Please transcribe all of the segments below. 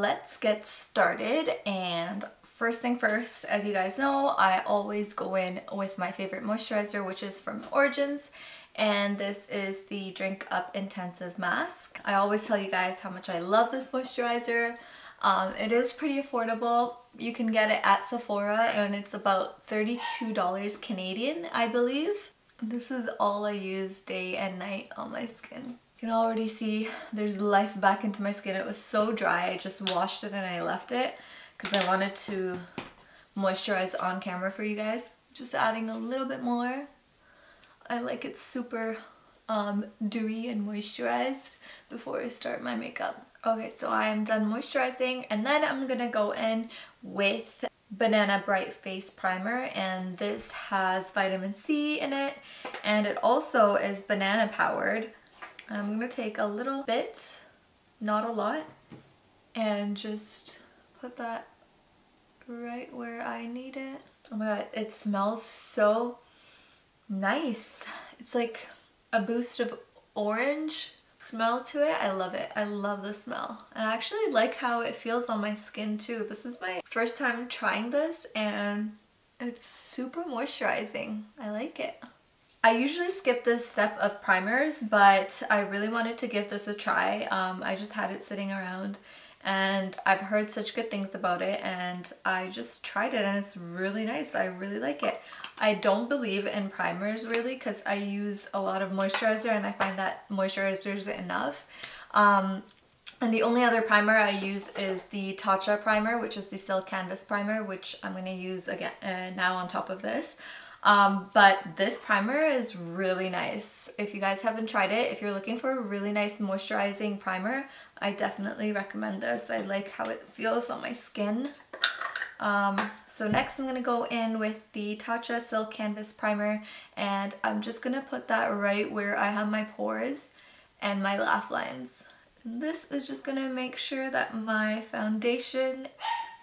let's get started. And first thing first, as you guys know, I always go in with my favorite moisturizer, which is from Origins, and this is the Drink Up Intensive Mask. I always tell you guys how much I love this moisturizer. It is pretty affordable. You can get it at Sephora and it's about $32 Canadian, I believe. This is all I use day and night on my skin. You can already see there's life back into my skin. It was so dry, I just washed it and I left it because I wanted to moisturize on camera for you guys. Just adding a little bit more. I like it super dewy and moisturized before I start my makeup. Okay, so I am done moisturizing and then I'm gonna go in with Banana Bright Face Primer, and this has vitamin C in it and it also is banana powered. I'm gonna take a little bit, not a lot, and just put that right where I need it. Oh my god, it smells so nice. It's like a boost of orange smell to it. I love it. I love the smell. And I actually like how it feels on my skin too. This is my first time trying this and it's super moisturizing. I like it. I usually skip this step of primers, but I really wanted to give this a try. I just had it sitting around and I've heard such good things about it and I just tried it and it's really nice. I really like it. I don't believe in primers really because I use a lot of moisturizer and I find that moisturizer is enough. And the only other primer I use is the Tatra primer, which is the Silk Canvas primer, which I'm going to use again now on top of this. But this primer is really nice. If you guys haven't tried it, if you're looking for a really nice moisturizing primer, I definitely recommend this. I like how it feels on my skin. So next I'm going to go in with the Tatra Silk Canvas primer and I'm just going to put that right where I have my pores and my laugh lines. And this is just going to make sure that my foundation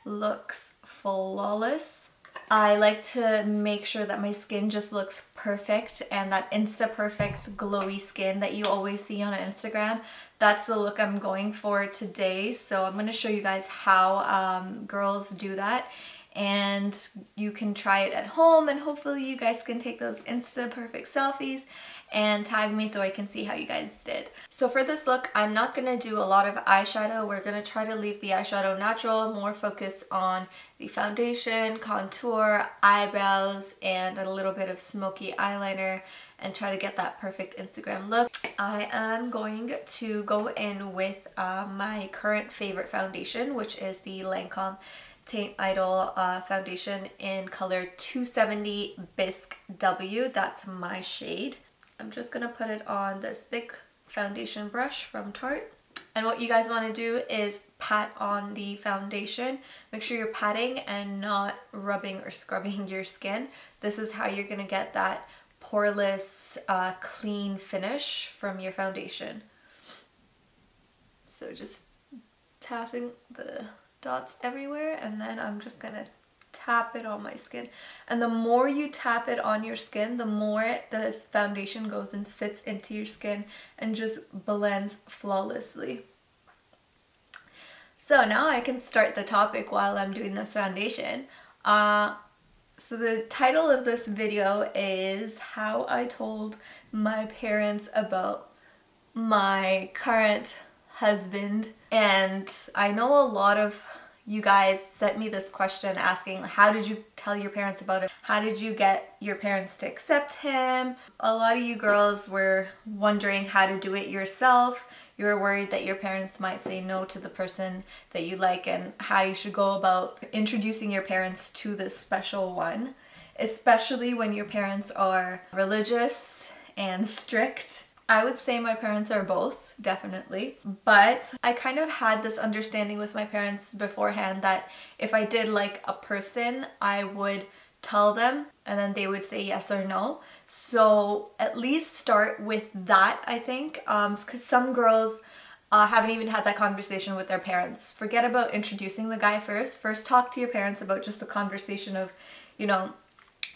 looks flawless. I like to make sure that my skin just looks perfect and that insta perfect glowy skin that you always see on Instagram. That's the look I'm going for today. So I'm going to show you guys how girls do that, and you can try it at home and hopefully you guys can take those insta perfect selfies and tag me so I can see how you guys did. So for this look, I'm not going to do a lot of eyeshadow. We're going to try to leave the eyeshadow natural, more focus on the foundation, contour, eyebrows, and a little bit of smoky eyeliner and try to get that perfect Instagram look. I am going to go in with my current favorite foundation, which is the Lancome Teint Idol foundation in color 270 Bisque W. That's my shade. I'm just going to put it on this big foundation brush from Tarte. And what you guys want to do is pat on the foundation. Make sure you're patting and not rubbing or scrubbing your skin. This is how you're going to get that poreless, clean finish from your foundation. So just tapping the dots everywhere and then I'm just going to tap it on my skin, and the more you tap it on your skin, the more this foundation goes and sits into your skin and just blends flawlessly. So now I can start the topic while I'm doing this foundation. So the title of this video is how I told my parents about my current husband, and I know a lot of you guys sent me this question asking, how did you tell your parents about it? How did you get your parents to accept him? A lot of you girls were wondering how to do it yourself. You were worried that your parents might say no to the person that you like and how you should go about introducing your parents to this special one, especially when your parents are religious and strict. I would say my parents are both, definitely, but I kind of had this understanding with my parents beforehand that if I did like a person, I would tell them and then they would say yes or no. So at least start with that, I think, because some girls haven't even had that conversation with their parents. Forget about introducing the guy first. First talk to your parents about just the conversation of, you know,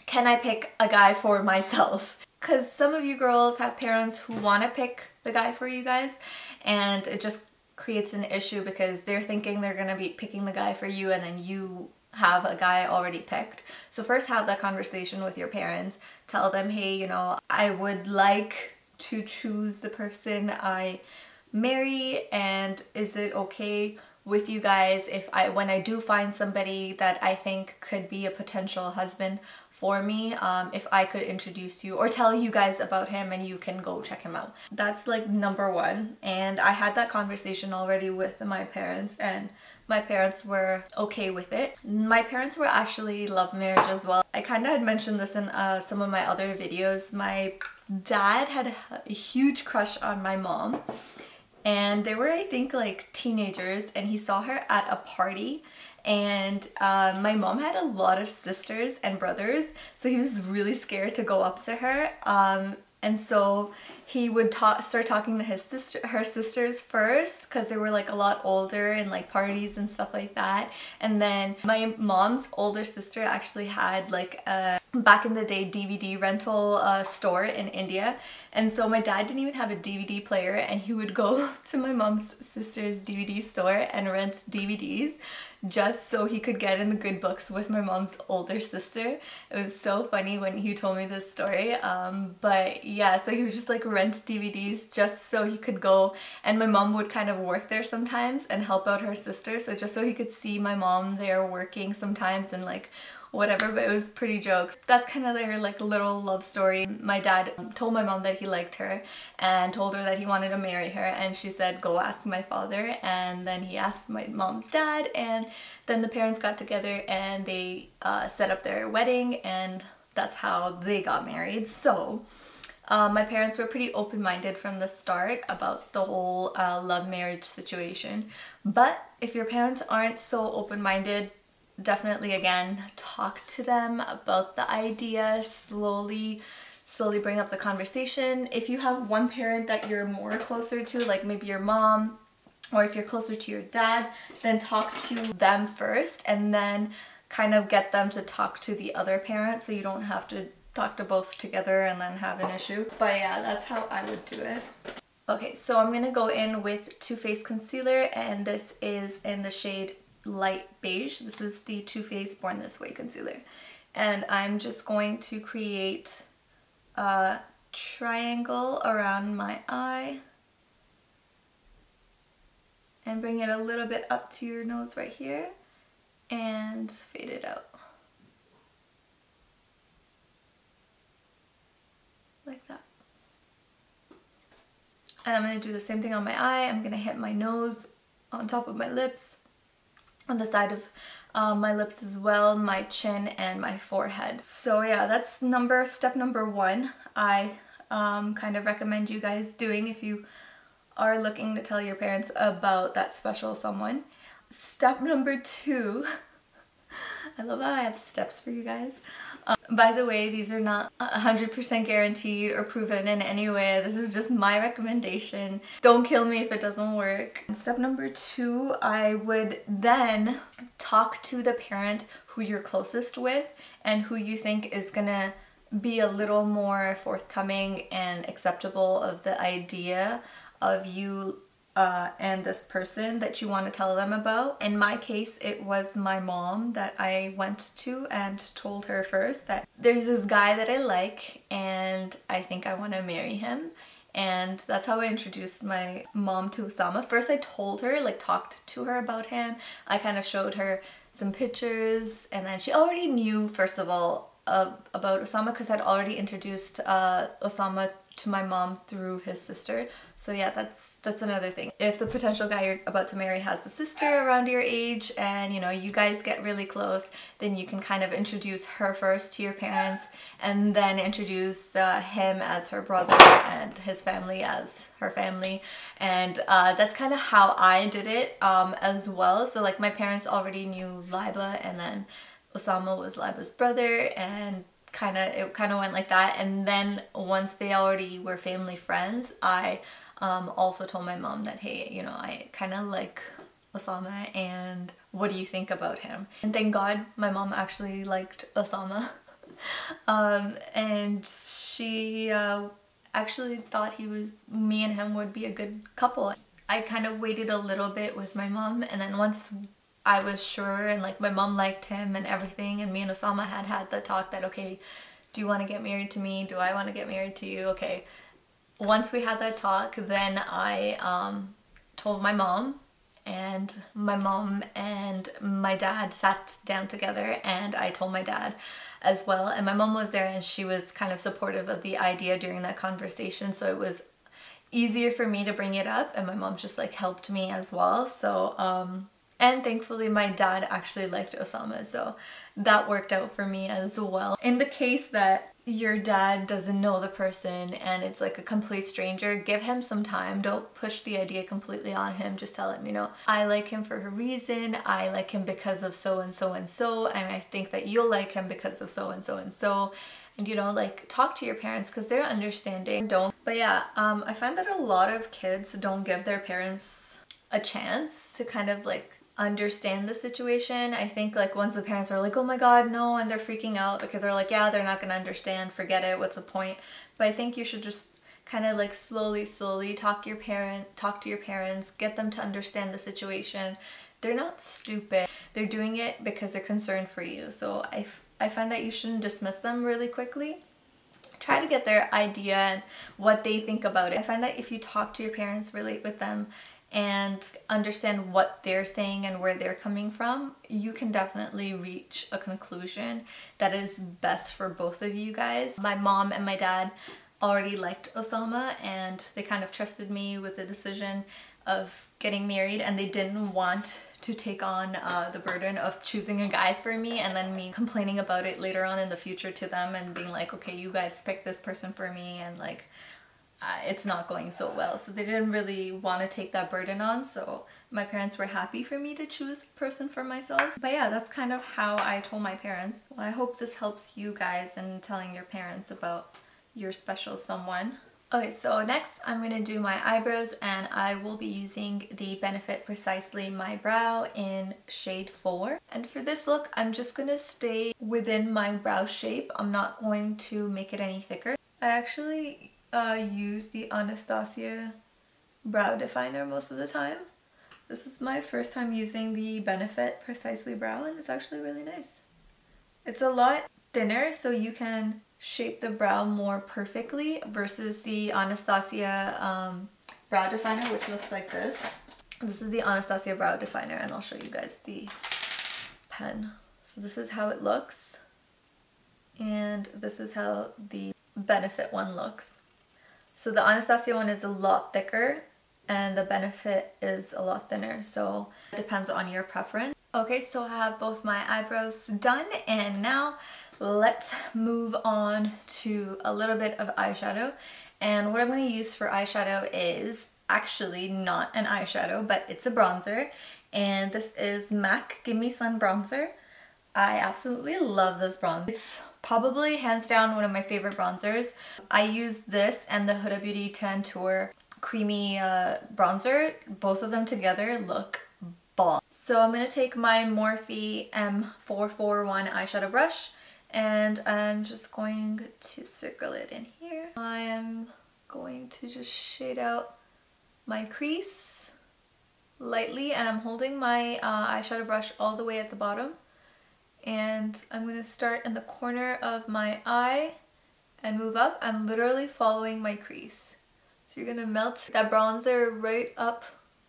can I pick a guy for myself? Because some of you girls have parents who want to pick the guy for you guys and it just creates an issue because they're thinking they're gonna be picking the guy for you and then you have a guy already picked. So first have that conversation with your parents. Tell them, hey, you know, I would like to choose the person I marry, and is it okay with you guys if when I do find somebody that I think could be a potential husband for me, if I could introduce you or tell you guys about him and you can go check him out. That's like number one. And I had that conversation already with my parents, and my parents were okay with it. My parents were actually love marriage as well. I kind of had mentioned this in some of my other videos. My dad had a huge crush on my mom, and they were, I think, like teenagers, and he saw her at a party. And my mom had a lot of sisters and brothers, so he was really scared to go up to her. And so he would start talking to her sisters first, because they were like a lot older and like parties and stuff like that. And then my mom's older sister actually had like a, back in the day, DVD rental store in India. And so my dad didn't even have a DVD player, and he would go to my mom's sister's DVD store and rent DVDs just so he could get in the good books with my mom's older sister. It was so funny when he told me this story. But yeah, so he would just like rent DVDs just so he could go, and my mom would kind of work there sometimes and help out her sister, so just so he could see my mom there working sometimes and like whatever. But it was pretty jokes. That's kind of their like little love story. My dad told my mom that he liked her and told her that he wanted to marry her, and she said, go ask my father. And then he asked my mom's dad, and then the parents got together and they set up their wedding, and that's how they got married. So my parents were pretty open-minded from the start about the whole love marriage situation. But if your parents aren't so open-minded, definitely again talk to them about the idea, slowly bring up the conversation. If you have one parent that you're more closer to, like maybe your mom, or if you're closer to your dad, then talk to them first and then kind of get them to talk to the other parent, so you don't have to talk to both together and then have an issue. But yeah, that's how I would do it. Okay, so I'm gonna go in with Too Faced concealer, and this is in the shade Light Beige. This is the Too Faced Born This Way concealer, and I'm just going to create a triangle around my eye and bring it a little bit up to your nose right here and fade it out like that. And I'm going to do the same thing on my eye. I'm going to hit my nose, on top of my lips, on the side of my lips as well, my chin and my forehead. So yeah, that's step number one. I kind of recommend you guys doing if you are looking to tell your parents about that special someone. Step number two, I love how I have steps for you guys. By the way, these are not 100% guaranteed or proven in any way. This is just my recommendation. Don't kill me if it doesn't work. Step number two, I would then talk to the parent who you're closest with and who you think is gonna be a little more forthcoming and acceptable of the idea of you and this person that you want to tell them about. In my case, it was my mom that I went to and told her first that there's this guy that I like and I think I want to marry him. And that's how I introduced my mom to Usama. First I told her, like talked to her about him. I kind of showed her some pictures, and then she already knew, first of all, about Usama because I'd already introduced Usama to my mom through his sister. So yeah, that's another thing. If the potential guy you're about to marry has a sister around your age and you know you guys get really close, then you can kind of introduce her first to your parents and then introduce him as her brother and his family as her family. And that's kind of how I did it as well. So like my parents already knew Liba, and then Usama was Liba's brother, and it kind of went like that. And then once they already were family friends, I also told my mom that, hey, you know, I kind of like Usama, and what do you think about him? And thank God my mom actually liked Usama. And she actually thought me and him would be a good couple. I I kind of waited a little bit with my mom, and then once I was sure and like my mom liked him and everything, and me and Usama had the talk that, okay, do you want to get married to me? Do I want to get married to you? Okay. Once we had that talk, then I told my mom and my dad sat down together, and I told my dad as well, and my mom was there and she was kind of supportive of the idea during that conversation, so it was easier for me to bring it up, and my mom just like helped me as well. So and thankfully my dad actually liked Usama, so that worked out for me as well. In the case that your dad doesn't know the person and it's like a complete stranger, give him some time. Don't push the idea completely on him. Just tell him, you know, I like him for a reason. I like him because of so and so and so, and I think that you'll like him because of so and so and so. And you know, like, talk to your parents because they're understanding. But yeah, I find that a lot of kids don't give their parents a chance to kind of like understand the situation. I think like once the parents are like, oh my god, no, and they're freaking out because they're like, yeah, they're not gonna understand, forget it, what's the point? But I think you should just kind of like slowly talk to your parents, get them to understand the situation. They're not stupid. They're doing it because they're concerned for you. So I find that you shouldn't dismiss them really quickly. Try to get their idea and what they think about it. I find that if you talk to your parents, relate with them, and understand what they're saying and where they're coming from, you can definitely reach a conclusion that is best for both of you guys. My mom and my dad already liked Usama, and they kind of trusted me with the decision of getting married, and they didn't want to take on the burden of choosing a guy for me and then me complaining about it later on in the future to them and being like, okay, you guys picked this person for me and like it's not going so well. So they didn't really want to take that burden on, so my parents were happy for me to choose a person for myself. But yeah, that's kind of how I told my parents. Well, I hope this helps you guys in telling your parents about your special someone. Okay, so next I'm going to do my eyebrows, and I will be using the Benefit Precisely My Brow in shade 4. And for this look, I'm just going to stay within my brow shape. I'm not going to make it any thicker. I actually use the Anastasia brow definer most of the time. This is my first time using the Benefit Precisely Brow, and it's actually really nice. It's a lot thinner, so you can shape the brow more perfectly versus the Anastasia brow definer, which looks like this. This is the Anastasia brow definer, and I'll show you guys the pen. So this is how it looks, and this is how the Benefit one looks. So the Anastasia one is a lot thicker and the Benefit is a lot thinner, so it depends on your preference. Okay, so I have both my eyebrows done, and now let's move on to a little bit of eyeshadow. And what I'm going to use for eyeshadow is actually not an eyeshadow, but it's a bronzer, and this is MAC Gimme Sun Bronzer. I absolutely love this bronzer. It's probably hands down one of my favorite bronzers. I use this and the Huda Beauty Tantour creamy bronzer. Both of them together look bomb. So I'm going to take my Morphe M441 eyeshadow brush, and I'm just going to circle it in here. I am going to just shade out my crease lightly, and I'm holding my eyeshadow brush all the way at the bottom. And I'm going to start in the corner of my eye and move up. I'm literally following my crease. So you're going to melt that bronzer right up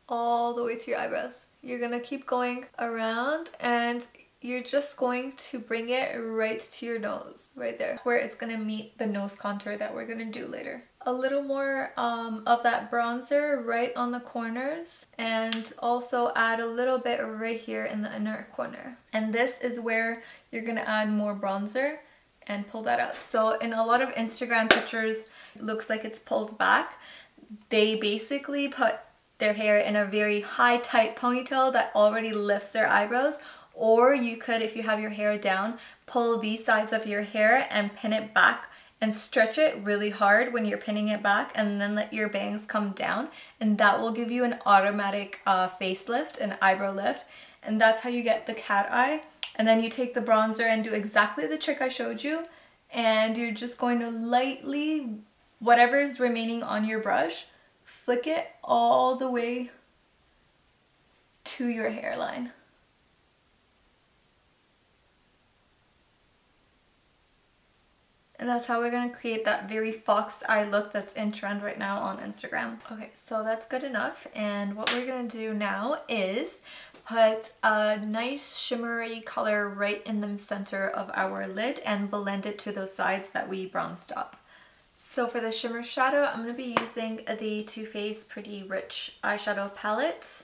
all the way to your eyebrows. You're going to keep going around, and you're just going to bring it right to your nose, right there, where it's going to meet the nose contour that we're going to do later. A little more of that bronzer right on the corners, and also add a little bit right here in the inner corner. And this is where you're going to add more bronzer and pull that up. So in a lot of Instagram pictures, it looks like it's pulled back. They basically put their hair in a very high tight ponytail that already lifts their eyebrows. Or you could, if you have your hair down, pull these sides of your hair and pin it back and stretch it really hard when you're pinning it back, and then let your bangs come down, and that will give you an automatic facelift, an eyebrow lift, and that's how you get the cat eye. And then you take the bronzer and do exactly the trick I showed you, and you're just going to lightly, whatever is remaining on your brush, flick it all the way to your hairline. And that's how we're going to create that very fox eye look that's in trend right now on Instagram. Okay, so that's good enough. And what we're going to do now is put a nice shimmery color right in the center of our lid and blend it to those sides that we bronzed up. So for the shimmer shadow, I'm going to be using the Too Faced Pretty Rich eyeshadow palette.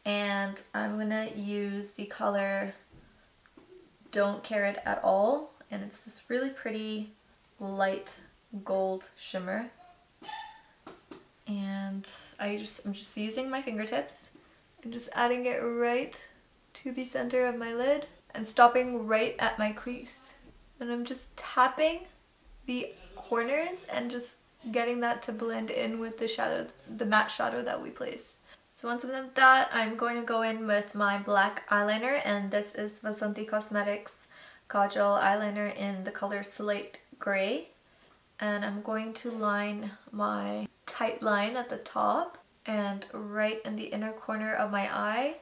And I'm going to use the color Don't Care It At All. And it's this really pretty light gold shimmer. And I'm just using my fingertips and just adding it right to the center of my lid and stopping right at my crease. And I'm just tapping the corners and just getting that to blend in with the shadow, the matte shadow that we placed. So once I've done that, I'm going to go in with my black eyeliner, and this is Vasanthi Cosmetics Kajal eyeliner in the color Slate Gray. And I'm going to line my tight line at the top and right in the inner corner of my eye,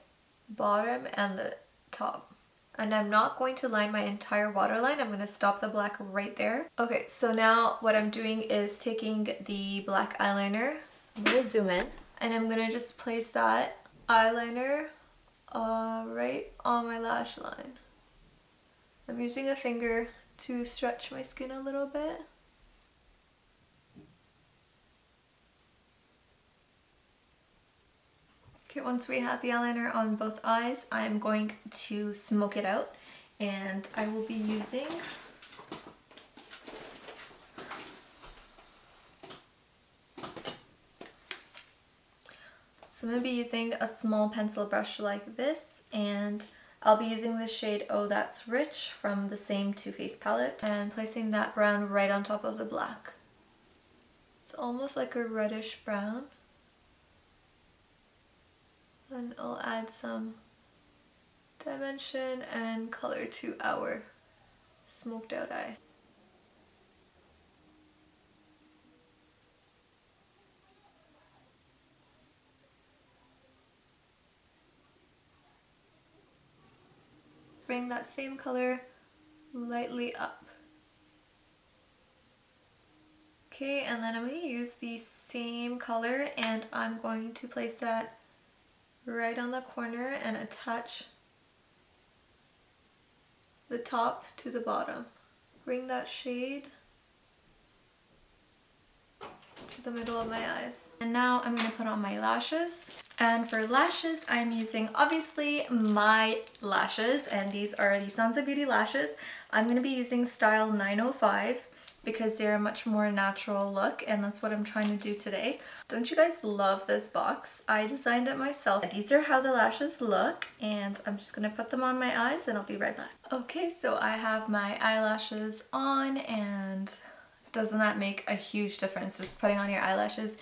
bottom and the top. And I'm not going to line my entire waterline, I'm going to stop the black right there. Okay, so now what I'm doing is taking the black eyeliner, I'm going to zoom in, and I'm going to just place that eyeliner right on my lash line. I'm using a finger to stretch my skin a little bit. Okay, once we have the eyeliner on both eyes, I'm going to smoke it out, and I will be using I'm going to be using a small pencil brush like this, and I'll be using the shade Oh That's Rich from the same Too Faced palette and placing that brown right on top of the black. It's almost like a reddish brown. Then I'll add some dimension and color to our smoked out eye. Bring that same color lightly up. Okay, and then I'm going to use the same color and I'm going to place that right on the corner and attach the top to the bottom. Bring that shade to the middle of my eyes. And now I'm going to put on my lashes. And for lashes, I'm using obviously my lashes, and these are the SANZA Beauty lashes. I'm going to be using style 905 because they're a much more natural look, and that's what I'm trying to do today. Don't you guys love this box? I designed it myself. These are how the lashes look, and I'm just going to put them on my eyes and I'll be right back. Okay, so I have my eyelashes on, and doesn't that make a huge difference? Just putting on your eyelashes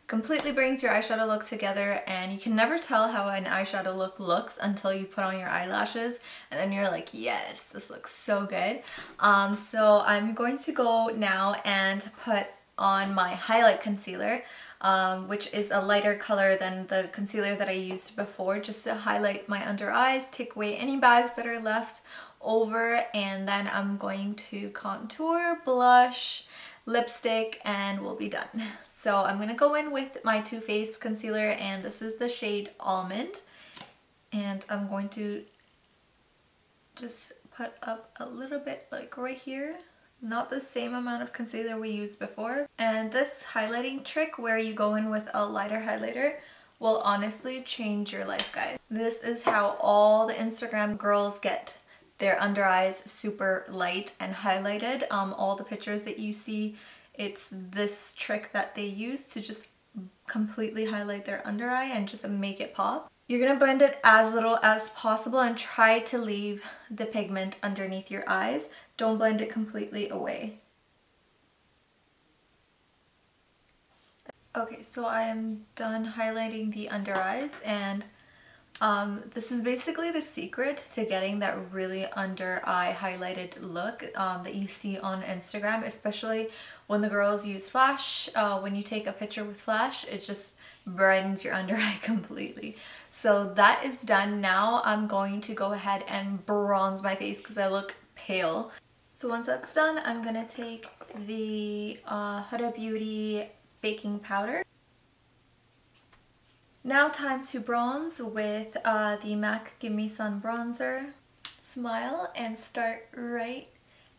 completely brings your eyeshadow look together, and you can never tell how an eyeshadow look looks until you put on your eyelashes, and then you're like, yes, this looks so good. So I'm going to go now and put on my highlight concealer, which is a lighter color than the concealer that I used before, just to highlight my under eyes, take away any bags that are left over, and then I'm going to contour, blush, lipstick, and we'll be done. So I'm going to go in with my Too Faced concealer, and this is the shade Almond, and I'm going to just put up a little bit like right here, not the same amount of concealer we used before. And this highlighting trick where you go in with a lighter highlighter will honestly change your life, guys. This is how all the Instagram girls get their under eyes super light and highlighted. All the pictures that you see, it's this trick that they use to just completely highlight their under eye and just make it pop. You're going to blend it as little as possible and try to leave the pigment underneath your eyes. Don't blend it completely away. Okay, so I am done highlighting the under eyes, and This is basically the secret to getting that really under eye highlighted look that you see on Instagram, especially when the girls use flash. When you take a picture with flash, it just brightens your under eye completely. So that is done. Now I'm going to go ahead and bronze my face because I look pale. So once that's done, I'm gonna take the Huda Beauty baking powder. Now time to bronze with the MAC Gimme Sun bronzer. Smile and start right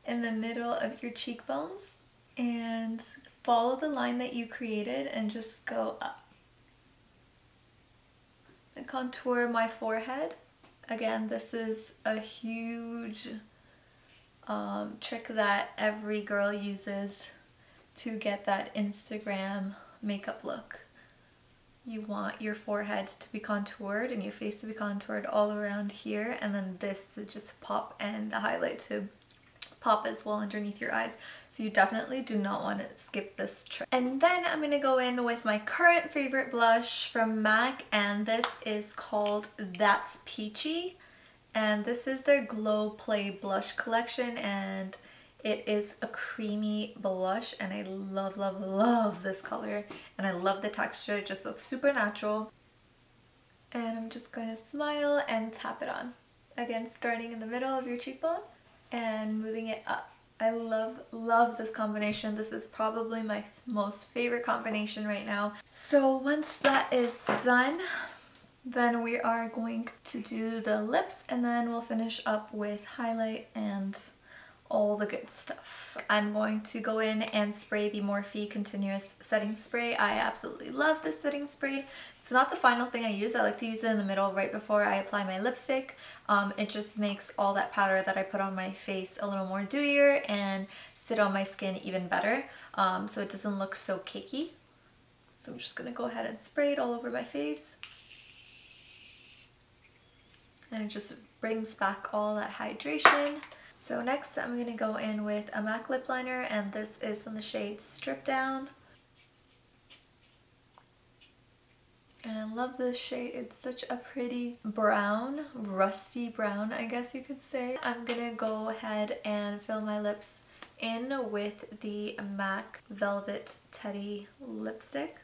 in the middle of your cheekbones and follow the line that you created and just go up. And contour my forehead. Again, this is a huge trick that every girl uses to get that Instagram makeup look. You want your forehead to be contoured and your face to be contoured all around here, and then this to just pop and the highlight to pop as well underneath your eyes. So you definitely do not want to skip this trick. And then I'm going to go in with my current favorite blush from MAC, and this is called That's Peachy. And this is their Glow Play blush collection, and it is a creamy blush, and I love, love, love this color, and I love the texture. It just looks super natural. And I'm just going to smile and tap it on. Again, starting in the middle of your cheekbone and moving it up. I love, love this combination. This is probably my most favorite combination right now. So once that is done, then we are going to do the lips, and then we'll finish up with highlight and all the good stuff. I'm going to go in and spray the Morphe Continuous Setting Spray. I absolutely love this setting spray. It's not the final thing I use. I like to use it in the middle right before I apply my lipstick. It just makes all that powder that I put on my face a little more dewier and sit on my skin even better, so it doesn't look so cakey. So I'm just going to go ahead and spray it all over my face. And it just brings back all that hydration. So next I'm going to go in with a MAC lip liner, and this is in the shade Strip Down. And I love this shade. It's such a pretty brown, rusty brown, I guess you could say. I'm going to go ahead and fill my lips in with the MAC Velvet Teddy lipstick.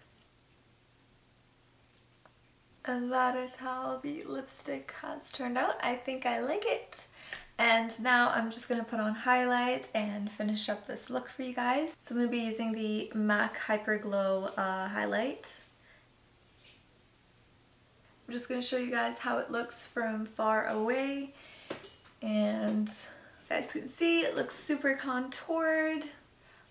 And that is how the lipstick has turned out. I think I like it. And now I'm just going to put on highlight and finish up this look for you guys. So I'm going to be using the MAC Hyper Glow highlight. I'm just going to show you guys how it looks from far away. And you guys can see it looks super contoured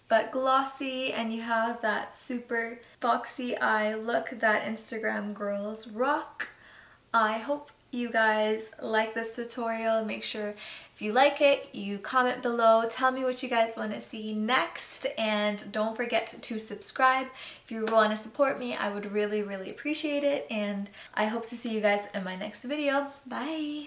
but glossy, and you have that super foxy eye look that Instagram girls rock. I hope you guys like this tutorial. Make sure if you like it, you comment below. Tell me what you guys want to see next, and don't forget to subscribe. If you want to support me, I would really, really appreciate it, and I hope to see you guys in my next video. Bye!